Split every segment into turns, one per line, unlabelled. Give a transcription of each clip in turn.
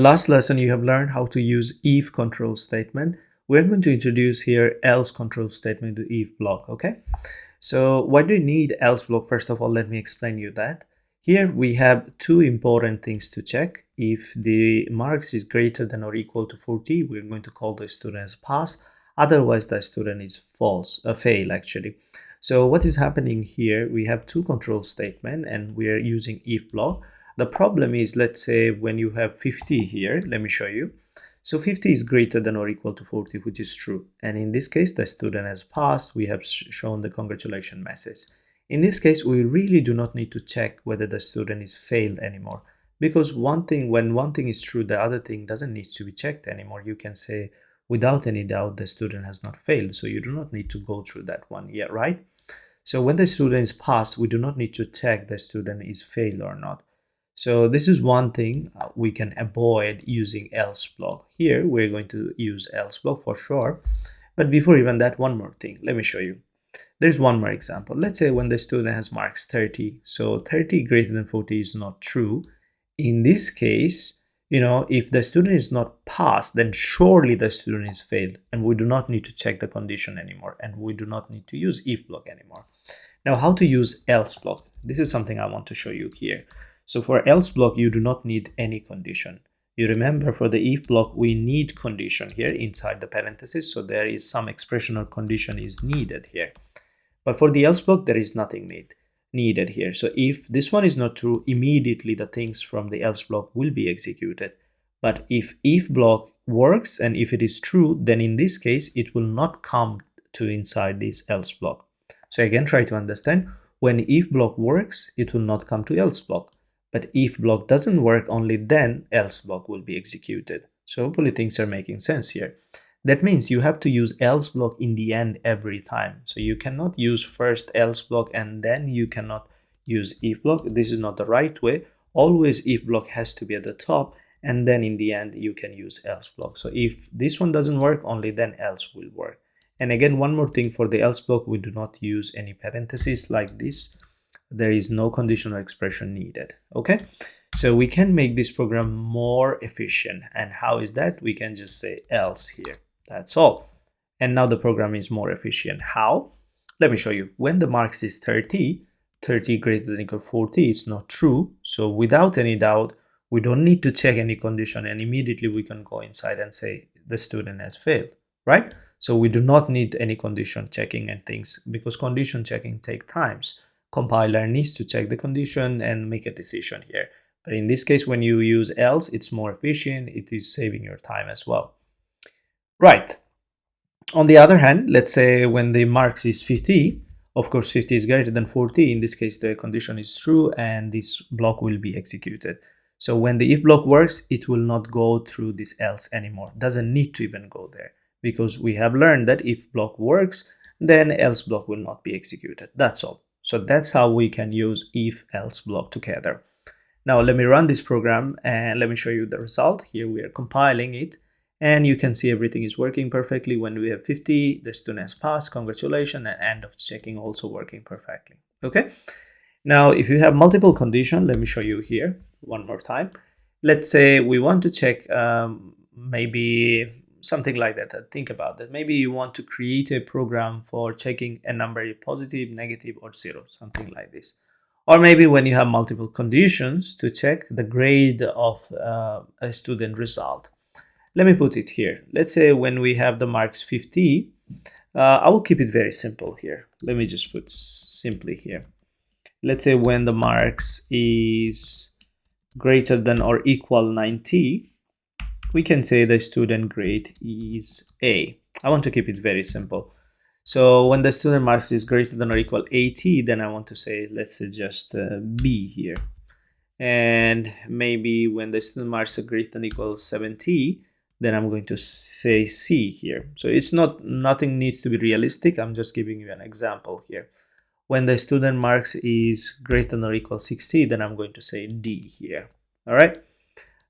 Last lesson you have learned how to use if control statement. We're going to introduce here else control statement to if block. Okay, so why do you need else block? First of all, let me explain you that. Here we have two important things to check. If the marks is greater than or equal to 40, we're going to call the student as pass. Otherwise, the student is false, a fail actually. So what is happening here? We have two control statement and we are using if block. The problem is, let's say when you have 50 here, let me show you. So 50 is greater than or equal to 40, which is true. And in this case, the student has passed. We have shown the congratulations message. In this case, we really do not need to check whether the student is failed anymore. Because when one thing is true, the other thing doesn't need to be checked anymore. You can say without any doubt the student has not failed. So you do not need to go through that one yet, right? So when the student is passed, we do not need to check the student is failed or not. So this is one thing we can avoid using else block. Here we're going to use else block for sure. But before even that, one more thing. Let me show you. There's one more example. Let's say when the student has marks 30. So 30 greater than 40 is not true. In this case, if the student is not passed, then surely the student is failed. And we do not need to check the condition anymore. And we do not need to use if block anymore. Now, how to use else block? This is something I want to show you here. So for else block, you do not need any condition. You remember for the if block, we need condition here inside the parenthesis. So there is some expression or condition is needed here. But for the else block, there is nothing needed here. So if this one is not true, immediately the things from the else block will be executed. But if block works and if it is true, then in this case, it will not come to inside this else block. So again, try to understand, when if block works, it will not come to else block. But if block doesn't work, only then else block will be executed. So hopefully things are making sense here. That means you have to use else block in the end every time. So you cannot use first else block and then you cannot use if block. This is not the right way. Always if block has to be at the top and then in the end you can use else block. So if this one doesn't work, only then else will work. And again, one more thing, for the else block, we do not use any parentheses like this. There is no conditional expression needed. Okay, so we can make this program more efficient. And how is that? We can just say else here. That's all. And now the program is more efficient. How? Let me show you. When the marks is 30 greater than or equal to 40, it's not true. So without any doubt, we don't need to check any condition and immediately we can go inside and say the student has failed, right? So we do not need any condition checking and things, because condition checking take times. Compiler needs to check the condition and make a decision here. But in this case, when you use else, it's more efficient. It is saving your time as well. Right. On the other hand, let's say when the marks is 50, of course 50 is greater than 40. In this case, the condition is true and this block will be executed. So when the if block works, it will not go through this else anymore. Doesn't need to even go there, because we have learned that if block works, then else block will not be executed. That's all. So that's how we can use if else block together. Now let me run this program and let me show you the result. Here we are compiling it and you can see everything is working perfectly. When we have 50, the student has passed, congratulations, and end of checking also working perfectly. Okay. Now if you have multiple conditions, let me show you here one more time. Let's say we want to check maybe something like that. Think about that. Maybe you want to create a program for checking a number is positive, negative, or zero, something like this. Or maybe when you have multiple conditions to check the grade of a student result. Let me put it here. Let's say when we have the marks 50, I will keep it very simple here. Let me just put simply here. Let's say when the marks is greater than or equal 90, we can say the student grade is A. I want to keep it very simple. So when the student marks is greater than or equal 80, then I want to say, let's say just B here. And maybe when the student marks are greater than or equal 70, then I'm going to say C here. So it's nothing needs to be realistic. I'm just giving you an example here. When the student marks is greater than or equal 60, then I'm going to say D here. All right.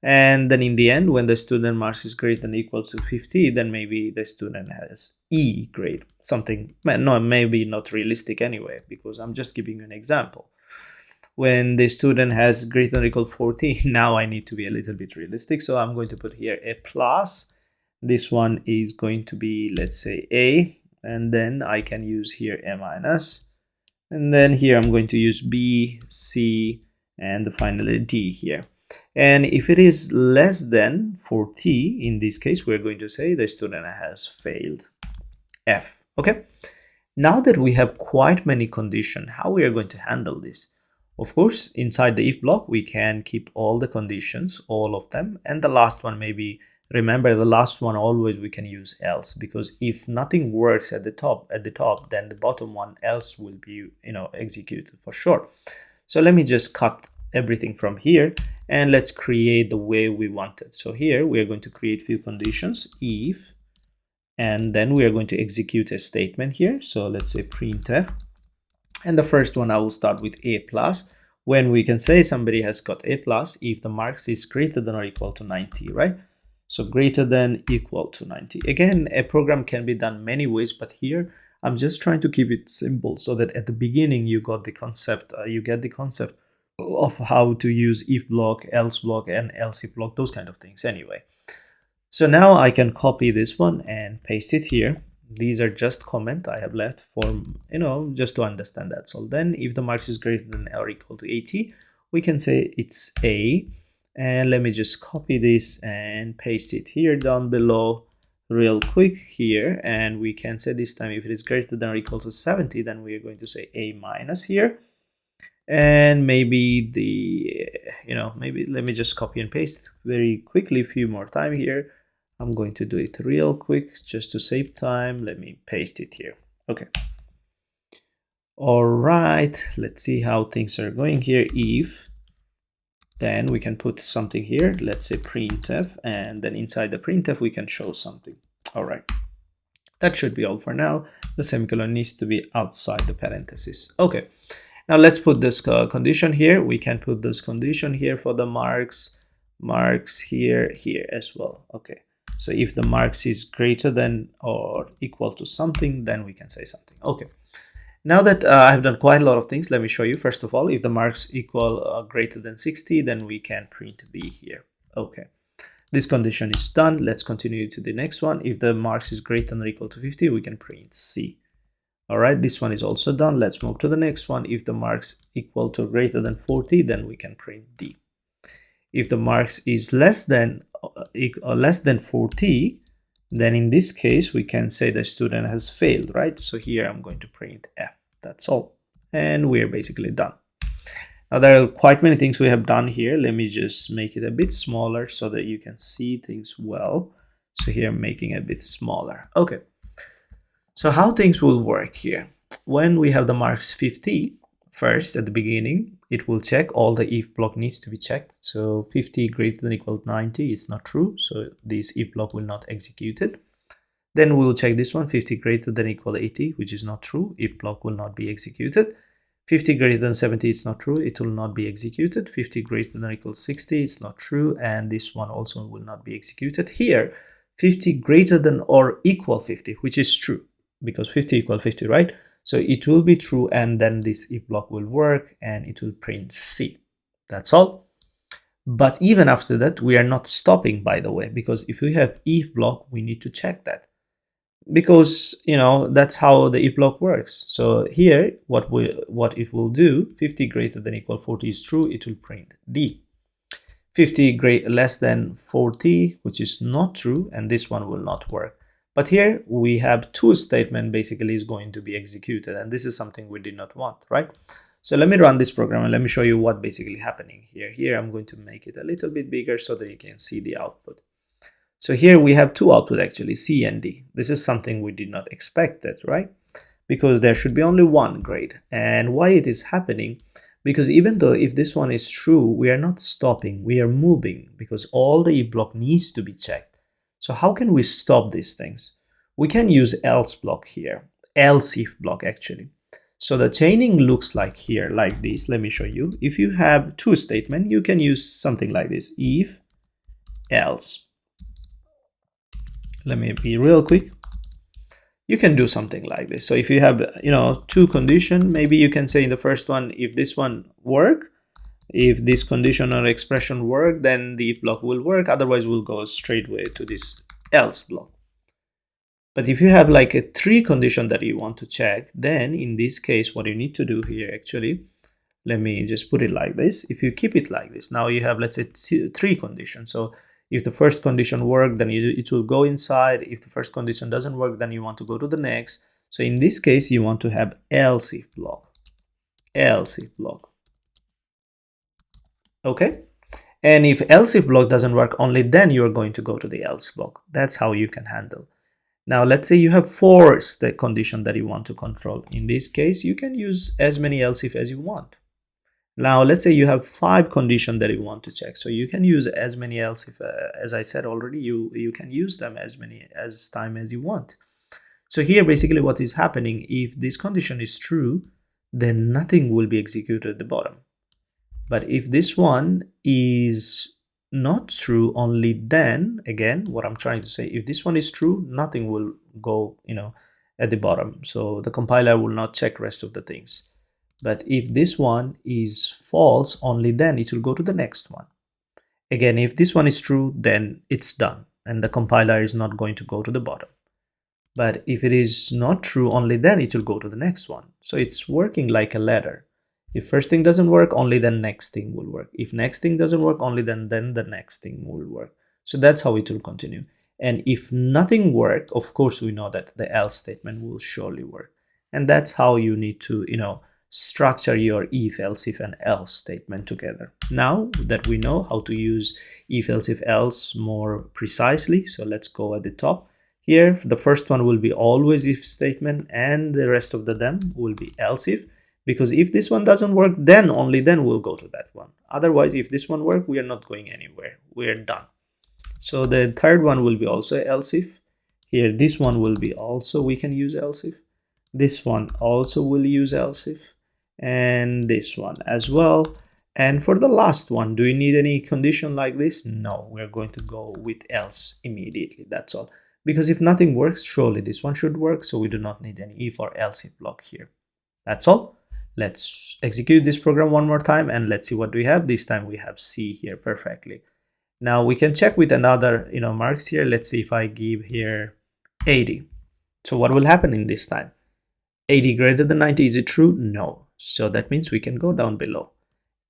And then in the end, when the student marks is greater than or equal to 50, then maybe the student has E grade. Something, no, maybe not realistic anyway, because I'm just giving you an example. when the student has greater than or equal 40. Now I need to be a little bit realistic, so I'm going to put here a plus. This one is going to be, let's say, A, and then I can use here a minus, and then here I'm going to use B, C, and finally D here. And if it is less than 40, in this case, we're going to say the student has failed, F. Okay. Now that we have quite many conditions, how we are going to handle this? Of course, inside the if block, we can keep all the conditions, all of them, and the last one maybe. Remember, the last one always we can use else, because if nothing works at the top, then the bottom one else will be, executed for sure. So let me just cut everything from here and let's create the way we want it. So here we are going to create few conditions, if, and then we are going to execute a statement here. So let's say printf, and the first one I will start with a plus, when we can say somebody has got a plus if the marks is greater than or equal to 90, right? So greater than equal to 90. Again, a program can be done many ways, but here I'm just trying to keep it simple so that at the beginning you got the concept, you get the concept of how to use if block, else block, and else if block, those kind of things anyway. So now I can copy this one and paste it here. These are just comment I have left for, just to understand that. So then if the marks is greater than or equal to 80, we can say it's A. And let me just copy this and paste it here down below real quick here. And we can say this time if it is greater than or equal to 70, then we are going to say A minus here. And maybe maybe let me just copy and paste very quickly, a few more time here. I'm going to do it real quick just to save time. Let me paste it here. Okay. All right, let's see how things are going here. If, then we can put something here, let's say printf, and then inside the printf we can show something. All right, that should be all for now. The semicolon needs to be outside the parentheses. Okay, now let's put this condition here. We can put this condition here for the marks here as well. Okay, so if the marks is greater than or equal to something, then we can say something. Okay. Now that I have done quite a lot of things, let me show you. First of all, if the marks equal greater than 60, then we can print B here. Okay, this condition is done. Let's continue to the next one. If the marks is greater than or equal to 50, we can print C. All right, this one is also done. Let's move to the next one. If the marks equal to greater than 40, then we can print D. If the marks is less than 40, then in this case, we can say the student has failed, right? So here I'm going to print F. That's all. And we're basically done. Now there are quite many things we have done here. Let me just make it a bit smaller so that you can see things well. So here I'm making it a bit smaller. Okay. So how things will work here. When we have the marks 50, first at the beginning, it will check all the if block needs to be checked. So 50 greater than or equal to 90 is not true. So this if block will not execute it. Then we will check this one, 50 greater than or equal to 80, which is not true. If block will not be executed. 50 greater than 70, it's not true. It will not be executed. 50 greater than or equal to 60, it's not true. And this one also will not be executed. Here, 50 greater than or equal 50, which is true because 50 equal 50, right? So it will be true, and then this if block will work and it will print C. That's all. But even after that, we are not stopping, by the way, because if we have if block, we need to check that. Because that's how the if block works. So here what it will do, 50 greater than equal 40 is true, it will print D. 50 less than 40, which is not true, and this one will not work. But here we have two statement basically is going to be executed, and this is something we did not want, right? So let me run this program and let me show you what basically happening here. Here I'm going to make it a little bit bigger so that you can see the output. So here we have two output actually, C and D. This is something we did not expect it, right? Because there should be only one grade. And why it is happening? Because even though if this one is true, we are not stopping, we are moving because all the if block needs to be checked. So how can we stop these things? We can use else block here, else if block actually. So the chaining looks like here, like this. Let me show you. If you have two statements, you can use something like this, if, else. Let me be real quick. You can do something like this. So if you have, two conditions, maybe you can say in the first one, if this one work, If this condition or expression work, then the if block will work. Otherwise, we'll go straight away to this else block. But if you have like a 3 condition that you want to check, then in this case, what you need to do here actually, let me just put it like this. If you keep it like this, now you have, let's say, 3 conditions. So if the first condition works, then it will go inside. If the first condition doesn't work, then you want to go to the next. So in this case, you want to have else if block, else if block. Okay. And if else if block doesn't work, only then you're going to go to the else block. That's how you can handle. Now, let's say you have 4 state condition that you want to control. In this case, you can use as many else if as you want. Now, let's say you have 5 condition that you want to check. So you can use as many else if, as I said already, you can use them as many as time as you want. So here, basically what is happening, if this condition is true, then nothing will be executed at the bottom. But if this one is not true, only then, again, what I'm trying to say, if this one is true, nothing will go, at the bottom. So the compiler will not check rest of the things. But if this one is false, only then it will go to the next one. Again, if this one is true, then it's done, and the compiler is not going to go to the bottom. But if it is not true, only then it will go to the next one. So it's working like a ladder. If first thing doesn't work, only then next thing will work. If next thing doesn't work, only then the next thing will work. So that's how it will continue. And if nothing works, of course, we know that the else statement will surely work. And that's how you need to, structure your if, else, if, and else statement together. Now that we know how to use if, else, if, else more precisely, so let's go at the top. Here, the first one will be always if statement, and the rest of them will be else if. Because if this one doesn't work, then only then we'll go to that one. Otherwise, if this one works, we are not going anywhere. We are done. So the third one will be also else if. Here, this one will be also, we can use else if. This one also will use else if. And this one as well. And for the last one, do you need any condition like this? No, we're going to go with else immediately. That's all. Because if nothing works, surely this one should work. So we do not need any if or else if block here. That's all. Let's execute this program one more time and let's see what we have. This time we have C here perfectly. Now we can check with another, marks here. Let's see if I give here 80. So what will happen in this time? 80 greater than 90, is it true? No. So that means we can go down below.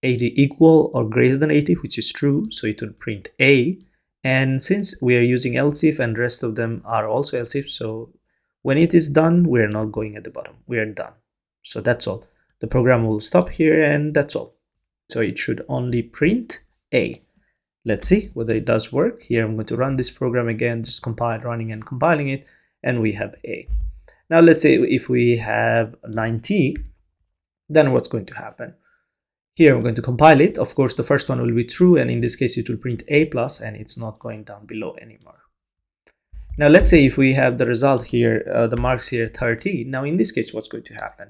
80 equal or greater than 80, which is true. So it will print A. And since we are using else if and rest of them are also else if, so when it is done, we are not going at the bottom. We are done. So that's all. The program will stop here and that's all. So it should only print A. Let's see whether it does work. Here I'm going to run this program again, just running and compiling it, and we have A. Now let's say if we have 90, then what's going to happen? Here I'm going to compile it. Of course, the first one will be true, and in this case it will print A plus, and it's not going down below anymore. Now let's say if we have the result here, the marks here 30. Now in this case, what's going to happen?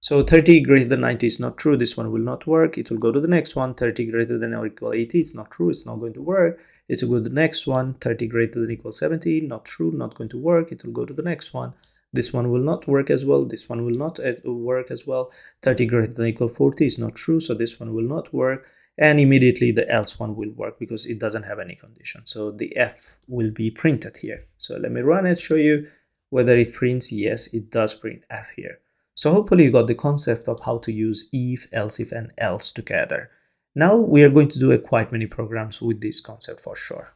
So 30 greater than 90 is not true. This one will not work. It will go to the next one. 30 greater than or equal 80. It's not true. It's not going to work. It will go to the next one. 30 greater than or equal 70. Not true. Not going to work. It will go to the next one. This one will not work as well. This one will not work as well. 30 greater than or equal 40 is not true. So this one will not work. And immediately the else one will work because it doesn't have any condition. So the F will be printed here. So let me run it, show you whether it prints. Yes, it does print F here. So hopefully you got the concept of how to use if, else if, and else together. Now we are going to do quite many programs with this concept for sure.